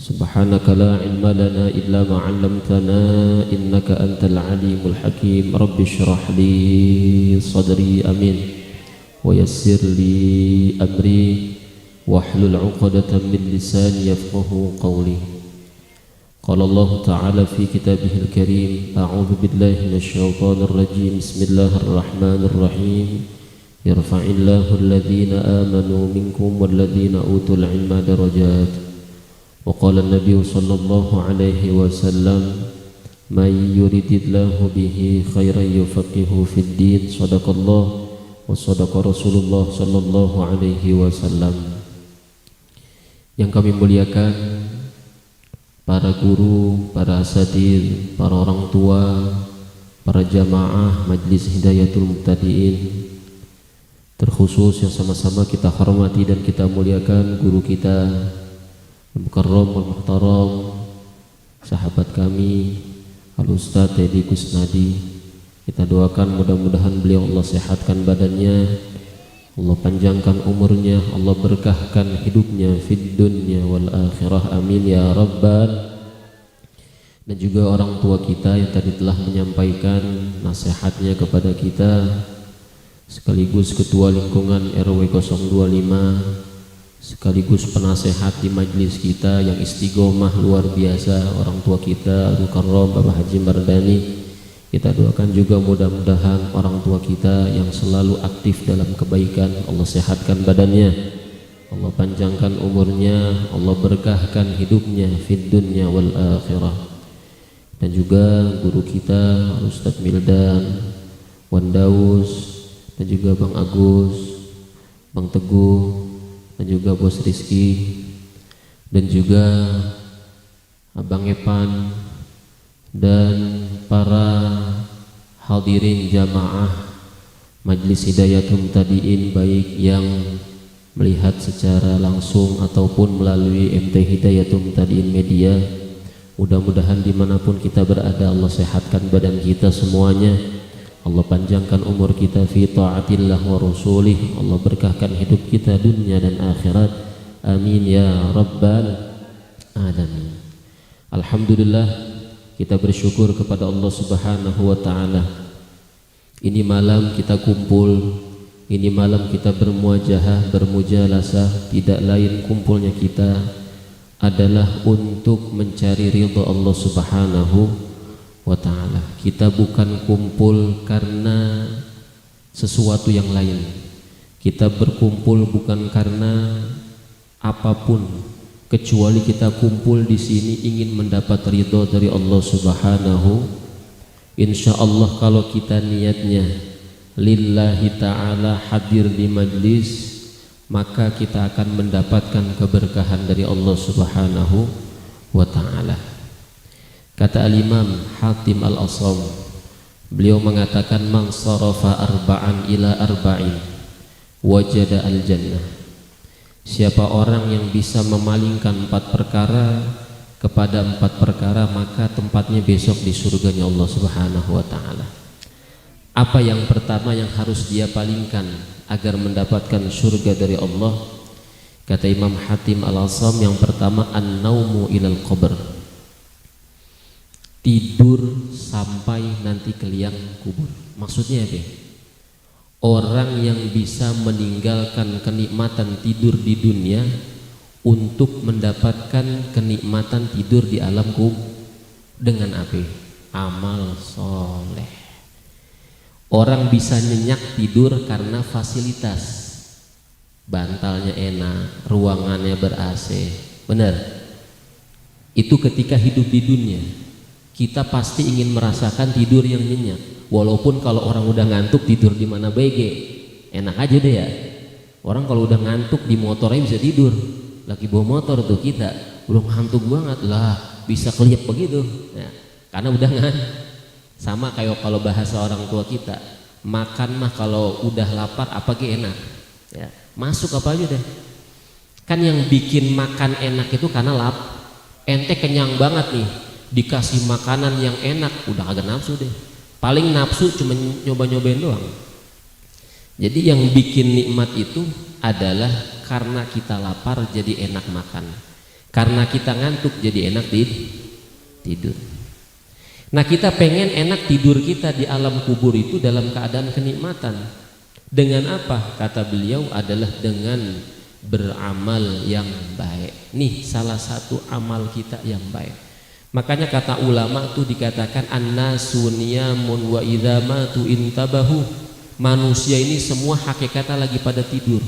سبحانك لا علم لنا إلا ما علمتنا إنك أنت العليم الحكيم رب اشرح لي صدري أمين ويسر لي أمري واحلل عقدة من لساني يفقه قولي. قال الله تعالى في كتابه الكريم أعوذ بالله من الشيطان الرجيم بسم الله الرحمن الرحيم يرفع الله الذين آمنوا منكم والذين أوتوا العلم درجات. وقال النبي صلى الله عليه وسلم من يريد الله به خيرا يفقهه في الدين صدق الله وصدق رسول الله صلى الله عليه وسلم. Yang kami muliakan para guru, para asatidz, para orang tua, para jamaah Majlis Hidayatul Muqtadiin, terkhusus yang sama-sama kita hormati dan kita muliakan guru kita Al-Mukarram Al-Muhtaram, sahabat kami Al-Ustadz Teddy Kusnadi. Kita doakan mudah-mudahan beliau Allah sehatkan badannya, Allah panjangkan umurnya, Allah berkahkan hidupnya fid dunya wal akhirah, amin ya rabbal. Dan juga orang tua kita yang tadi telah menyampaikan nasihatnya kepada kita, sekaligus ketua lingkungan RW 025, sekaligus penasehat di majelis kita yang istiqomah luar biasa, orang tua kita Al-Mukarram Bapak Haji Mardani. Kita doakan juga mudah-mudahan orang tua kita yang selalu aktif dalam kebaikan, Allah sehatkan badannya, Allah panjangkan umurnya, Allah berkahkan hidupnya fid dunya wal akhirah. Dan juga guru kita Ustadz Mildan, Wan Daus, dan juga Bang Agus, Bang Teguh, dan juga Bos Rizky, dan juga Abang Epan, dan para hadirin jamaah Majlis Hidayatul Muqtadiin, baik yang melihat secara langsung ataupun melalui MT Hidayatul Muqtadiin Media. Mudah-mudahan dimanapun kita berada Allah sehatkan badan kita semuanya, Allah panjangkan umur kita fi ta'atillah wa rasulih, Allah berkahkan hidup kita dunia dan akhirat, amin ya rabbal alamin. Alhamdulillah, kita bersyukur kepada Allah Subhanahu wa ta'ala. Ini malam kita kumpul, ini malam kita bermuajahah, bermujalasah, tidak lain kumpulnya kita adalah untuk mencari ridha Allah Subhanahu wa ta'ala. Kita bukan kumpul karena sesuatu yang lain. Kita berkumpul bukan karena apapun, kecuali kita kumpul di sini ingin mendapat ridho dari Allah Subhanahu. Insya Allah kalau kita niatnya lillahi ta'ala hadir di majlis, maka kita akan mendapatkan keberkahan dari Allah Subhanahu wa ta'ala. Kata Al-Imam Hatim Al-Asram, beliau mengatakan man sarafa arba'an ila arba'in wajada al-jannah. Siapa orang yang bisa memalingkan 4 perkara kepada 4 perkara, maka tempatnya besok di surganya Allah Subhanahu wa ta'ala. Apa yang pertama yang harus dia palingkan agar mendapatkan surga dari Allah? Kata Imam Hatim Al-Asam, yang pertama an-naumu ilal qabr, tidur sampai nanti ke liang kubur. Maksudnya apa? Orang yang bisa meninggalkan kenikmatan tidur di dunia untuk mendapatkan kenikmatan tidur di alam kubur dengan apa? Amal soleh. Orang bisa nyenyak tidur karena fasilitas, bantalnya enak, ruangannya ber-AC, benar? Itu ketika hidup di dunia. Kita pasti ingin merasakan tidur yang nyenyak. Walaupun kalau orang udah ngantuk tidur di mana BG, enak aja deh ya. Orang kalau udah ngantuk di motornya bisa tidur. Lagi bawa motor tuh kita, belum ngantuk banget lah, bisa kelihap begitu. Ya, karena udah sama kayak kalau bahasa orang tua kita, makan mah kalau udah lapar apa ge enak. Ya, masuk apa aja deh. Kan yang bikin makan enak itu karena ente kenyang banget nih, dikasih makanan yang enak, udah kagak nafsu deh. Paling nafsu cuma nyoba-nyobain doang. Jadi yang bikin nikmat itu adalah karena kita lapar jadi enak makan. Karena kita ngantuk jadi enak tidur. Nah, kita pengen enak tidur kita di alam kubur itu dalam keadaan kenikmatan. Dengan apa? Kata beliau adalah dengan beramal yang baik. Nih salah satu amal kita yang baik. Makanya kata ulama tuh dikatakan an-nasu niyamun wa idza matu intabahu. Manusia ini semua hakikatnya lagi pada tidur.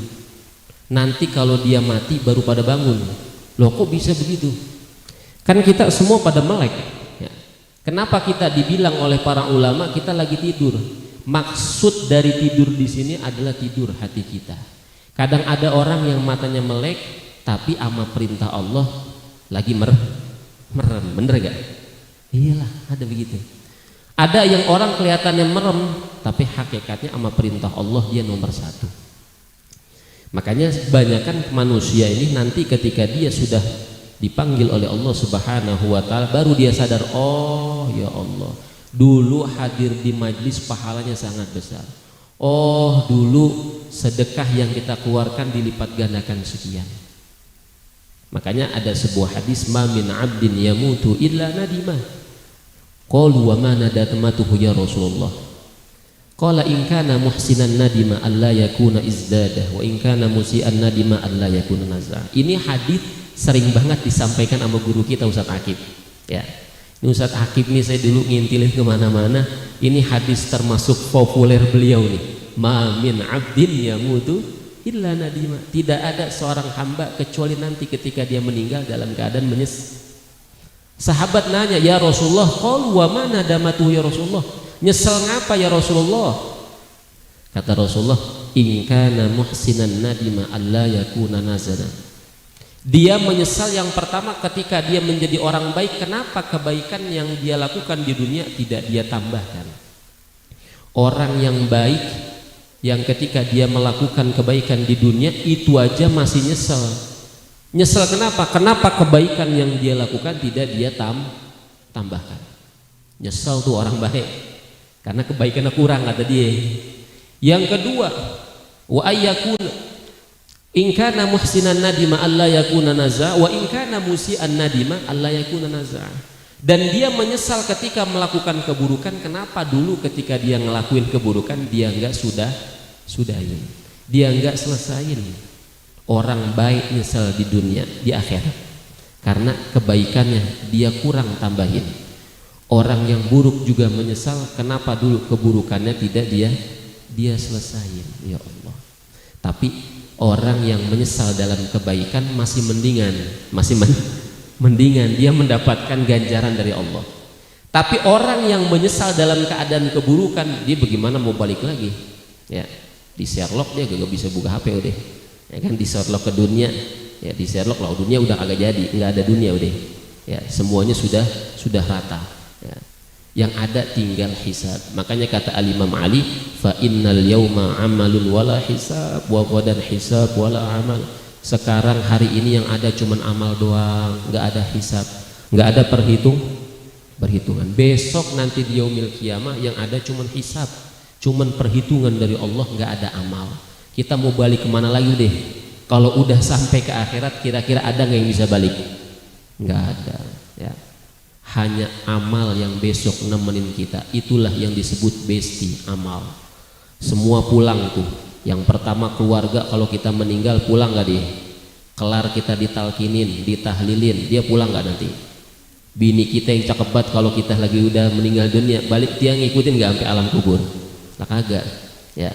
Nanti kalau dia mati baru pada bangun. Loh, kok bisa begitu? Kan kita semua pada melek. Ya. Kenapa kita dibilang oleh para ulama kita lagi tidur? Maksud dari tidur di sini adalah tidur hati kita. Kadang ada orang yang matanya melek tapi ama perintah Allah lagi merem, bener gak? Iyalah, ada begitu. Ada yang orang kelihatannya merem tapi hakikatnya ama perintah Allah dia nomor satu. Makanya kebanyakan manusia ini nanti ketika dia sudah dipanggil oleh Allah Subhanahu wa taala baru dia sadar, oh ya Allah, dulu hadir di majlis pahalanya sangat besar. Oh, dulu sedekah yang kita keluarkan dilipat gandakan sekian. Makanya ada sebuah hadis, ma min 'abdin yamutu illa nadimah. Qalu wa ma nadatmatuhu ya Rasulullah. Qala in kana muhsinan nadima alla yakuna izdadah wa in kana musian nadima alla yakuna nazah. Ini hadis sering banget disampaikan sama guru kita Ustaz Akib. Ya. Ini Ustaz Akib nih saya dulu ngintilin kemana-mana. Ini hadis termasuk populer beliau nih. Ma min 'abdin yamutu illa nadima. Tidak ada seorang hamba kecuali nanti ketika dia meninggal dalam keadaan menyesal. Sahabat nanya, ya Rasulullah, qalu wa ma nadamatu ya Rasulullah? Nyesel ngapa ya Rasulullah? Kata Rasulullah, in kana muhsinan nadima alla yakuna nazana. Dia menyesal yang pertama ketika dia menjadi orang baik, kenapa kebaikan yang dia lakukan di dunia tidak dia tambahkan. Orang yang baik yang ketika dia melakukan kebaikan di dunia itu aja masih nyesel. Nyesel kenapa? Kenapa kebaikan yang dia lakukan tidak dia tambahkan. Nyesel tuh orang baik karena kebaikannya kurang kata dia. Yang kedua, wa ayyakun in kana muhsinan nadima alla yakuna naza wa in kana musian nadima alla yakuna naza. Dan dia menyesal ketika melakukan keburukan. Kenapa dulu ketika dia ngelakuin keburukan dia enggak sudahin, dia enggak selesain. Orang baik nyesal di dunia, di akhirat karena kebaikannya dia kurang tambahin. Orang yang buruk juga menyesal kenapa dulu keburukannya tidak dia selesain. Ya Allah. Tapi orang yang menyesal dalam kebaikan masih mendingan dia mendapatkan ganjaran dari Allah. Tapi orang yang menyesal dalam keadaan keburukan, dia bagaimana mau balik lagi? Ya, di Sherlock dia gak bisa buka HP udah. Ya kan, di Sherlock ke dunia, ya di Sherlock lah dunia udah kagak jadi, nggak ada dunia udah. Ya, semuanya sudah rata. Ya. Yang ada tinggal hisab. Makanya kata Al-Imam Ali, fa innal yauma amalun wala hisab wa ghadan hisab wala amal. Sekarang hari ini yang ada cuman amal doang, nggak ada hisab, nggak ada perhitungan. Besok nanti di yaumil qiyamah yang ada cuman hisab, cuman perhitungan dari Allah, nggak ada amal. Kita mau balik kemana lagi deh? Kalau udah sampai ke akhirat, kira-kira ada nggak yang bisa balik? Nggak ada. Ya. Hanya amal yang besok nemenin kita. Itulah yang disebut besti amal. Semua pulang tuh. Yang pertama keluarga, kalau kita meninggal pulang nggak dia? Kelar kita ditalkinin, ditahlilin, dia pulang nggak nanti? Bini kita yang cakep banget kalau kita lagi udah meninggal dunia, balik dia ngikutin nggak sampai alam kubur? Lah kagak. Ya.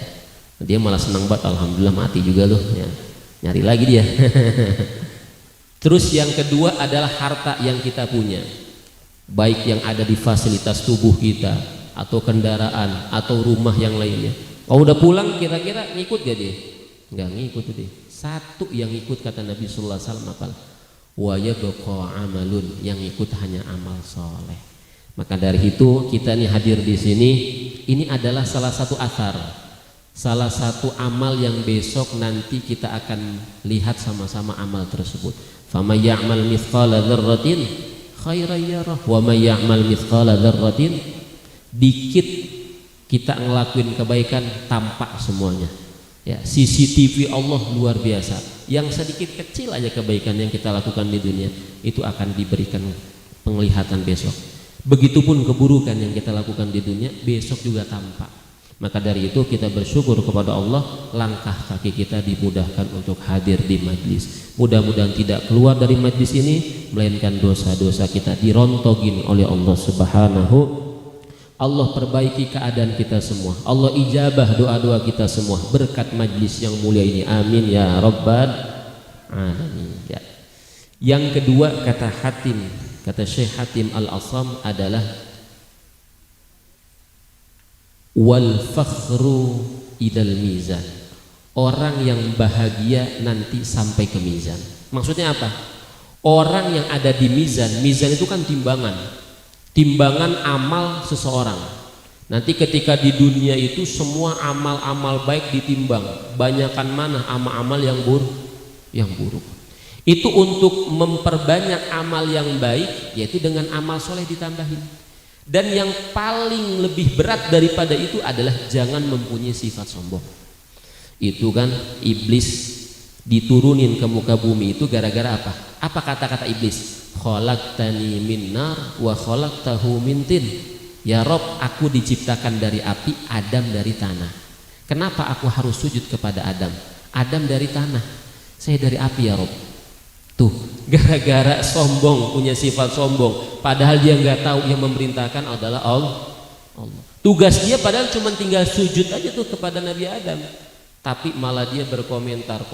Dia malah senang banget, alhamdulillah mati juga loh ya. Nyari lagi dia. Terus yang kedua adalah harta yang kita punya, baik yang ada di fasilitas tubuh kita atau kendaraan atau rumah yang lainnya. Kalau udah pulang kira-kira ngikut gak dia? Nggak ngikut deh. Satu yang ikut kata Nabi sallallahu alaihi wasallam apa? Wa yabqa amalun, yang ikut hanya amal soleh. Maka dari itu kita nih hadir di sini, ini adalah salah satu athar, salah satu amal yang besok nanti kita akan lihat sama-sama amal tersebut. Faman ya'mal mithqala dzarratin khairan yarah wa may ya'mal mithqala dzarratin, dikit kita ngelakuin kebaikan tampak semuanya. Ya, CCTV Allah luar biasa. yang sedikit kecil aja kebaikan yang kita lakukan di dunia itu akan diberikan penglihatan besok. Begitupun keburukan yang kita lakukan di dunia besok juga tampak. Maka dari itu kita bersyukur kepada Allah, langkah kaki kita dimudahkan untuk hadir di majlis. Mudah-mudahan tidak keluar dari majlis ini melainkan dosa-dosa kita dirontogin oleh Allah Subhanahu. Allah perbaiki keadaan kita semua. Allah ijabah doa-doa kita semua berkat majlis yang mulia ini. Amin ya rabbal alamin. Ya. Yang kedua kata Syekh Hatim Al-Asam adalah wal fakhru idal mizan. Orang yang bahagia nanti sampai ke mizan. Maksudnya apa? Orang yang ada di mizan, mizan itu kan timbangan amal seseorang. Nanti ketika di dunia itu semua amal-amal baik ditimbang, banyakan mana amal-amal yang buruk. Itu untuk memperbanyak amal yang baik, yaitu dengan amal soleh ditambahin. Dan yang paling lebih berat daripada itu adalah jangan mempunyai sifat sombong. Itu kan iblis diturunin ke muka bumi itu gara-gara apa? Apa kata-kata iblis? Khalaqtani min nar wa khalaqtahu min tin. Ya Rob, aku diciptakan dari api, Adam dari tanah. Kenapa aku harus sujud kepada Adam? Adam dari tanah, saya dari api ya Rob. Tuh, gara-gara sombong, punya sifat sombong, padahal dia nggak tahu yang memerintahkan adalah Allah. Tugas dia padahal cuma tinggal sujud aja tuh kepada Nabi Adam, tapi malah dia berkomentar,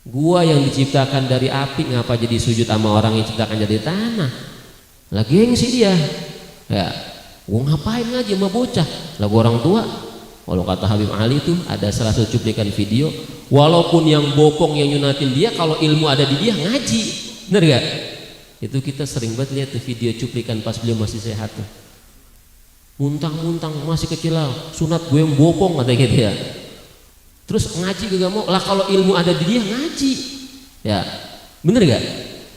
gua yang diciptakan dari api ngapa jadi sujud sama orang yang diciptakan dari tanah? Lagi gengsi dia. Ya, gua ngapain ngaji sama bocah? Lah gua orang tua. Walau kata Habib Ali itu ada salah satu cuplikan video, walaupun yang bopong yang nyunatin dia, kalau ilmu ada di dia ngaji, bener gak? Itu kita sering banget lihat tuh video cuplikan pas beliau masih sehat tuh. Muntang-muntang masih kecil lah, sunat gue yang bopong kata gitu ya. Terus ngaji gak mau, lah kalau ilmu ada di dia ngaji, ya bener gak?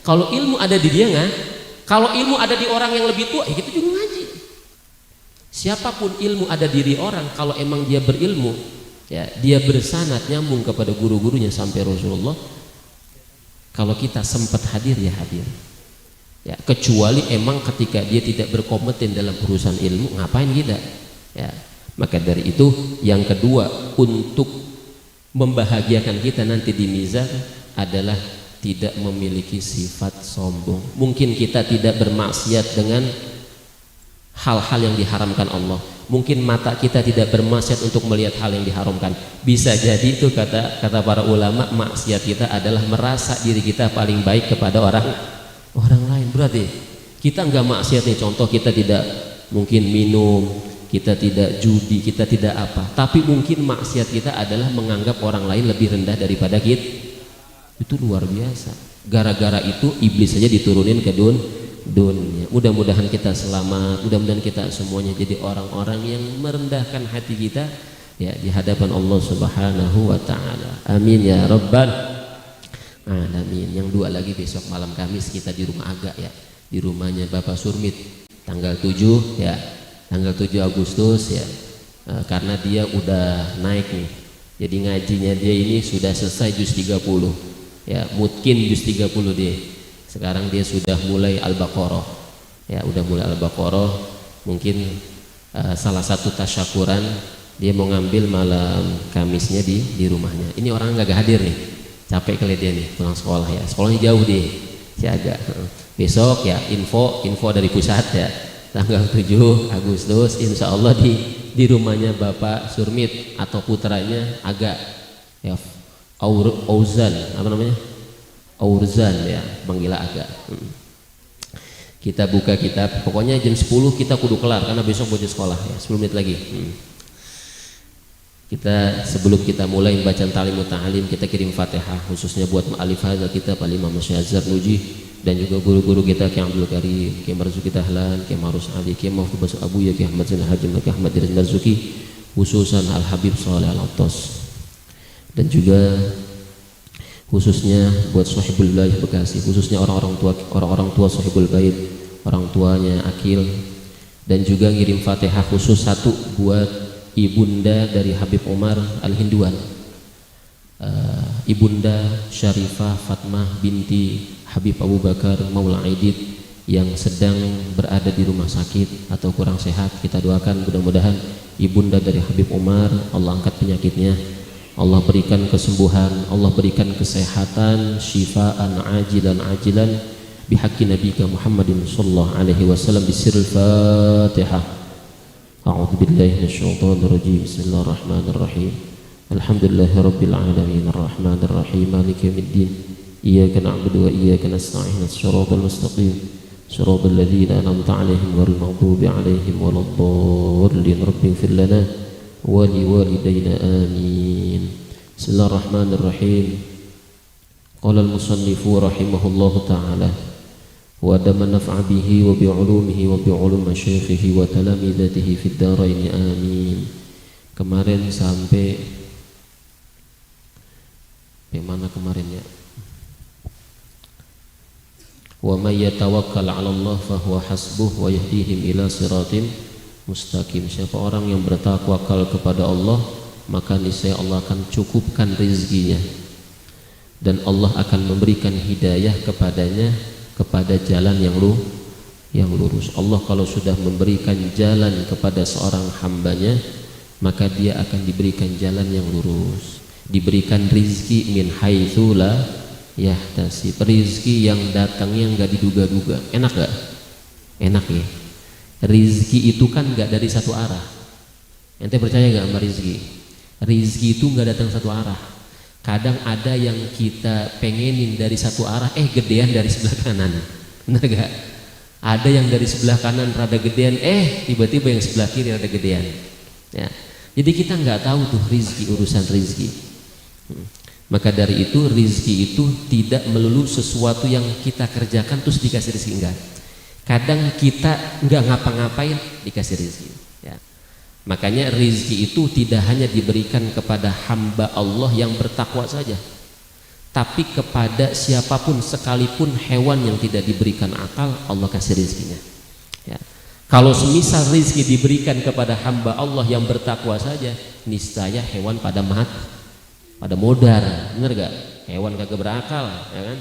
Kalau ilmu ada di dia nggak? Kalau ilmu ada di orang yang lebih tua, ya gitu juga ngaji. Siapapun ilmu ada diri orang, kalau emang dia berilmu, ya dia bersanad nyambung kepada guru-gurunya sampai Rasulullah. Kalau kita sempat hadir ya hadir, ya kecuali emang ketika dia tidak berkompeten dalam urusan ilmu, ngapain kita? Ya maka dari itu yang kedua untuk membahagiakan kita nanti di mizan adalah tidak memiliki sifat sombong. Mungkin kita tidak bermaksiat dengan hal-hal yang diharamkan Allah, mungkin mata kita tidak bermaksiat untuk melihat hal yang diharamkan. Bisa jadi itu kata para ulama, maksiat kita adalah merasa diri kita paling baik kepada orang lain. Berarti kita nggak maksiat nih, contoh kita tidak mungkin minum, kita tidak judi, kita tidak apa, tapi mungkin maksiat kita adalah menganggap orang lain lebih rendah daripada kita. Itu luar biasa. Gara-gara itu iblis saja diturunin ke dunia. Mudah-mudahan kita selamat, mudah-mudahan kita semuanya jadi orang-orang yang merendahkan hati kita ya di hadapan Allah Subhanahu wa taala. Amin ya rabbal alamin. Yang dua lagi besok malam Kamis kita di rumah Aga ya, di rumahnya Bapak Surmit tanggal 7 ya, tanggal 7 Agustus ya. Karena dia udah naik nih. Jadi ngajinya dia ini sudah selesai juz 30. Ya, mungkin juz 30 dia. Sekarang dia sudah mulai Al-Baqarah. Ya, udah mulai Al-Baqarah. Mungkin salah satu tasyakuran dia mau ngambil malam Kamisnya di rumahnya. Ini orang nggak hadir nih. Capek kali dia nih pulang sekolah ya. Sekolahnya jauh dia. Si Aga. Besok ya info dari pusat ya. Tanggal 7 Agustus insya Allah di rumahnya Bapak Surmit atau putranya Aga. Ya, Auzan, apa namanya? Aurzan ya, manggil Aga. Kita buka kitab, pokoknya jam 10 kita kudu kelar karena besok bocah sekolah ya, 10 menit lagi. Kita sebelum kita mulai bacaan ta'lim ta'alim, kita kirim Fatihah khususnya buat ma'alif hadza kitab Al-Imam Syazar Nuji dan juga guru-guru kita Ki Abdul Karim, Ki Marzuki Tahlan, Ki Marus Ali, Ki Mahfuz Abu Ya, Ki Ahmad Zain Haji, Ki Ahmad Diraz Marzuki, khususan Al-Habib Shalih Al-Attas. Dan juga khususnya buat Sohibul Bait Bekasi, khususnya orang-orang tua Sohibul Bait, orang tuanya Akil, dan juga ngirim Fatihah khusus satu buat ibunda dari Habib Umar Al-Hinduan. Ibunda Syarifah Fatmah binti Habib Abu Bakar Maula Aidid yang sedang berada di rumah sakit atau kurang sehat. Kita doakan mudah-mudahan ibunda dari Habib Umar Allah angkat penyakitnya, Allah berikan kesembuhan, Allah berikan kesehatan, syifaan ajilan bihaqqi nabiyika Muhammadin sallallahu alaihi wasallam bisirril Fatihah. A'udzu billahi minasyaitonir rajim. Bismillahirrahmanirrahim. Alhamdulillahirabbil alamin arrahmanir rahim maliki yaumiddin. Iyyaka na'budu wa iyyaka nasta'in. Shiratal mustaqim. Shiratal ladzina an'amta 'alaihim ghairil maghdubi 'alaihim waladdallin. Rabbighfir lana wa liwalidayna amin. Bismillahirrahmanirrahim. Qala al-musannifu rahimahullahu ta'ala wa dama naf'a bihi wa bi'ulumihi wa bi'ulum masyayikhihi wa talamidatihi fid dharain amin. Kemarin sampai mana kemarin ya? Wa may yatawakkal 'ala Allah fa huwa hasbuh wa yahdihim ila siratin mustaqim. Siapa orang yang bertawakal kepada Allah, maka niscaya Allah akan cukupkan rezekinya dan Allah akan memberikan hidayah kepadanya kepada jalan yang lurus. Allah kalau sudah memberikan jalan kepada seorang hambanya, maka dia akan diberikan jalan yang lurus, diberikan rizki min haitsu la yahtasib, rizki yang datangnya nggak diduga-duga. Enak gak? Enak ya. Rizki itu kan nggak dari satu arah. Ente percaya nggak sama rizki? Rizki itu nggak datang satu arah. Kadang ada yang kita pengenin dari satu arah, gedean dari sebelah kanan. Benar gak? Ada yang dari sebelah kanan rada gedean, tiba-tiba yang sebelah kiri rada gedean. Ya. Jadi kita nggak tahu tuh rizki, urusan rizki. Maka dari itu rizki itu tidak melulu sesuatu yang kita kerjakan terus dikasih rizki, enggak. Kadang kita nggak ngapa-ngapain dikasih rizki. Ya. Makanya rizki itu tidak hanya diberikan kepada hamba Allah yang bertakwa saja, tapi kepada siapapun sekalipun hewan yang tidak diberikan akal, Allah kasih rizkinya. Ya. Kalau semisal rizki diberikan kepada hamba Allah yang bertakwa saja, niscaya hewan pada modar, bener gak? Hewan kagak berakal, ya kan?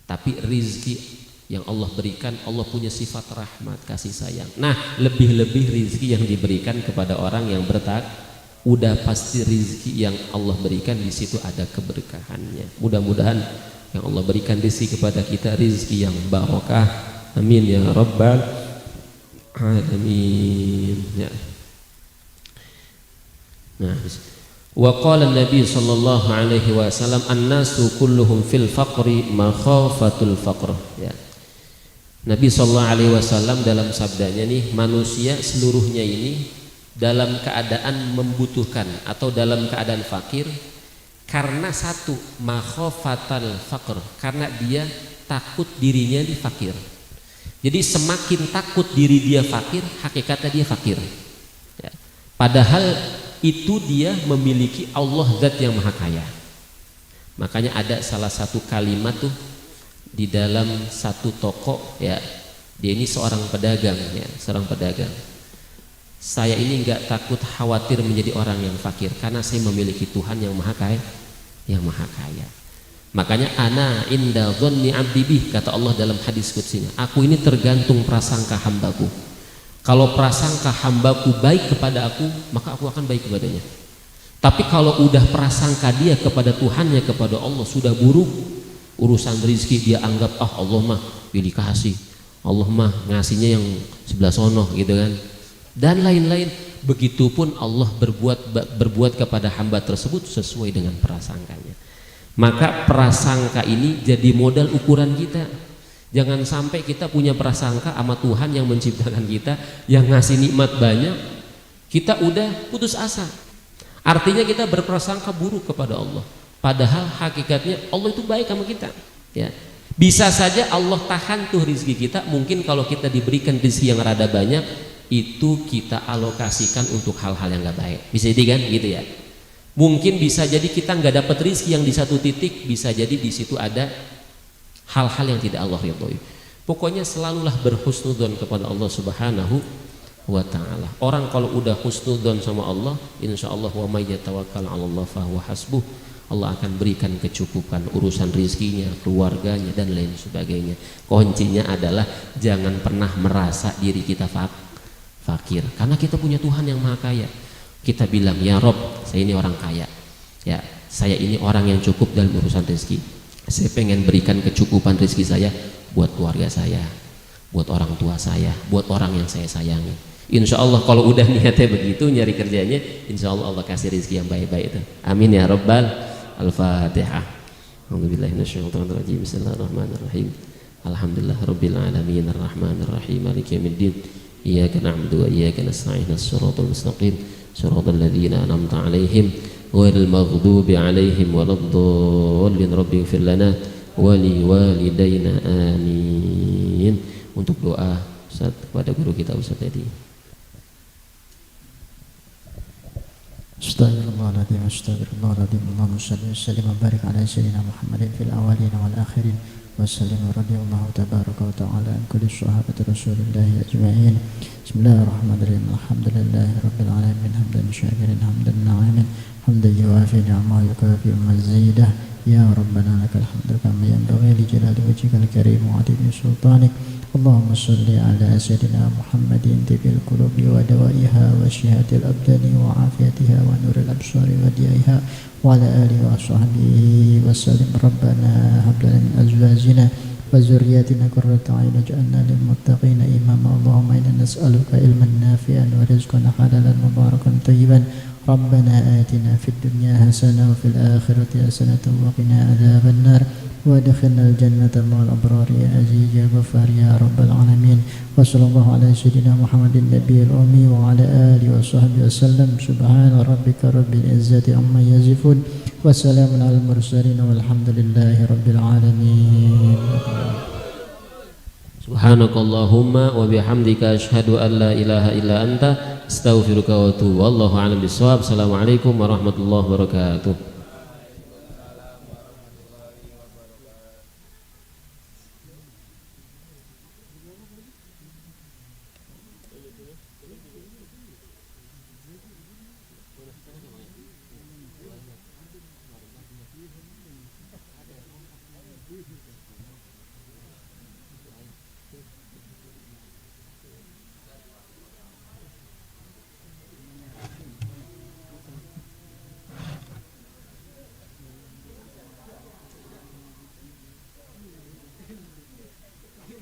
Tapi rizki yang Allah berikan, Allah punya sifat rahmat, kasih sayang. Nah, lebih-lebih rizki yang diberikan kepada orang yang bertakwa, udah pasti rizki yang Allah berikan di situ ada keberkahannya. Mudah-mudahan yang Allah berikan rizki kepada kita rizki yang barokah. Amin ya rabbal alamin. Ya. Nah, wa qala Nabi sallallahu alaihi wasallam an-nasu kulluhum fil faqri makhafatul faqr. Ya. Nabi sallallahu alaihi wasallam dalam sabdanya nih, manusia seluruhnya ini dalam keadaan membutuhkan atau dalam keadaan fakir karena satu, makhafatul faqr, karena dia takut dirinya di fakir. Jadi semakin takut diri dia fakir, hakikatnya dia fakir. Ya. Padahal itu dia memiliki Allah zat yang maha kaya. Makanya ada salah satu kalimat tuh di dalam satu toko, ya, dia ini seorang pedagang, ya, seorang pedagang. Saya ini nggak takut khawatir menjadi orang yang fakir karena saya memiliki Tuhan yang maha kaya, yang maha kaya. Makanya ana inda dhanni abdi bih, kata Allah dalam hadis qudsinya, aku ini tergantung prasangka hambaku. Kalau prasangka hambaku baik kepada aku, maka aku akan baik kepadanya. Tapi kalau udah prasangka dia kepada Tuhannya, kepada Allah sudah buruk, urusan rezeki dia anggap Allah mah pilih kasih, Allah mah ngasihnya yang sebelah sono gitu kan, dan lain-lain. Begitupun Allah berbuat kepada hamba tersebut sesuai dengan prasangkanya. Maka prasangka ini jadi modal ukuran kita. Jangan sampai kita punya prasangka sama Tuhan yang menciptakan kita, yang ngasih nikmat banyak, kita udah putus asa. Artinya kita berprasangka buruk kepada Allah. Padahal hakikatnya Allah itu baik sama kita. Ya. Bisa saja Allah tahan tuh rizki kita. Mungkin kalau kita diberikan rizki yang rada banyak, itu kita alokasikan untuk hal-hal yang gak baik. Bisa jadi kan gitu ya. Mungkin bisa jadi kita nggak dapat rizki yang di satu titik, bisa jadi di situ ada hal-hal yang tidak Allah ridhoi. Pokoknya selalulah berhusnudzon kepada Allah Subhanahu wa ta'ala. Orang kalau udah husnudzon sama Allah, insya Allah wa may yatawakkal 'ala Allah fa huwa hasbuh, Allah akan berikan kecukupan urusan rizkinya, keluarganya dan lain sebagainya. Kuncinya adalah jangan pernah merasa diri kita fakir, karena kita punya Tuhan yang maha kaya. Kita bilang, ya Rob, saya ini orang kaya, ya saya ini orang yang cukup dalam urusan rezeki. Saya pengen berikan kecukupan rezeki saya buat keluarga saya, buat orang tua saya, buat orang yang saya sayangi. Insya Allah kalau udah niatnya begitu, nyari kerjanya, insya Allah Allah kasih rezeki yang baik-baik itu. Amin ya Rabbal. Al-Fatihah. A'udzubillahi minasyaitonirrajim. Bismillahirrahmanirrahim. Alhamdulillah rabbil alamin arrahmanir rahim maliki yaumiddin. Iyyaka na'budu wa iyyaka nasta'in shiratal mustaqim shiratal ladzina an'amta 'alaihim ghairil maghdubi 'alaihim waladdallin. Rabbighfir lana wa liwalidayna amin. Untuk doa Ustaz kepada guru kita Ustaz tadi. Astagfirullahaladzim, astagfirullahaladzim. Allahumma salli wa sallim wa barik ala sayyidina Muhammadin fil awalin wal akhirin wa sallim wa radiyallahu tabaraka wa ta'ala an kulli sahabati rasulillahi ajma'in. Bismillahirrahmanirrahim. Alhamdulillahi rabbil alamin hamdan syakirin hamdan na'imin hamdan yuwafi ni'amahu yukafi mazidah. Ya Rabbana lakal hamdu kama yanbaghi li jalali wajhikal karim wa 'azimi sultanik. Allahumma salli ala sayyidina Muhammadin tibil qulubi wa dawaiha wa shihatil abdani wa afiyatiha wa nuril absari wa diyaiha wa ala alihi wa sahbihi wa sallim. Rabbana hab lana min azwajina wa zurriyyatina qurrata a'yun waj'alna lil muttaqina imama. Allahumma inna nas'aluka ilman nafi'an wa rizqan halalan mubarakan tayyiban. Rabbana atina fid dunya hasanah wa fil akhirati hasanah wa qina adzaban nar wa adkhilnal jannata ma'al abrar ya aziz ya ghaffar ya rabbal alamin. Wa sallallahu ala sayyidina Muhammadin nabiyil ummi wa ala alihi wa sahbihi wasallam. Subhana rabbika rabbil izzati amma yasifun wa salamun alal mursalin walhamdulillahi rabbil alamin. Subhanakallahumma wa bihamdika asyhadu an la ilaha illa anta astaghfiruka wa atubu. Wallahu a'lam bishawab. Assalamualaikum warahmatullahi wabarakatuh.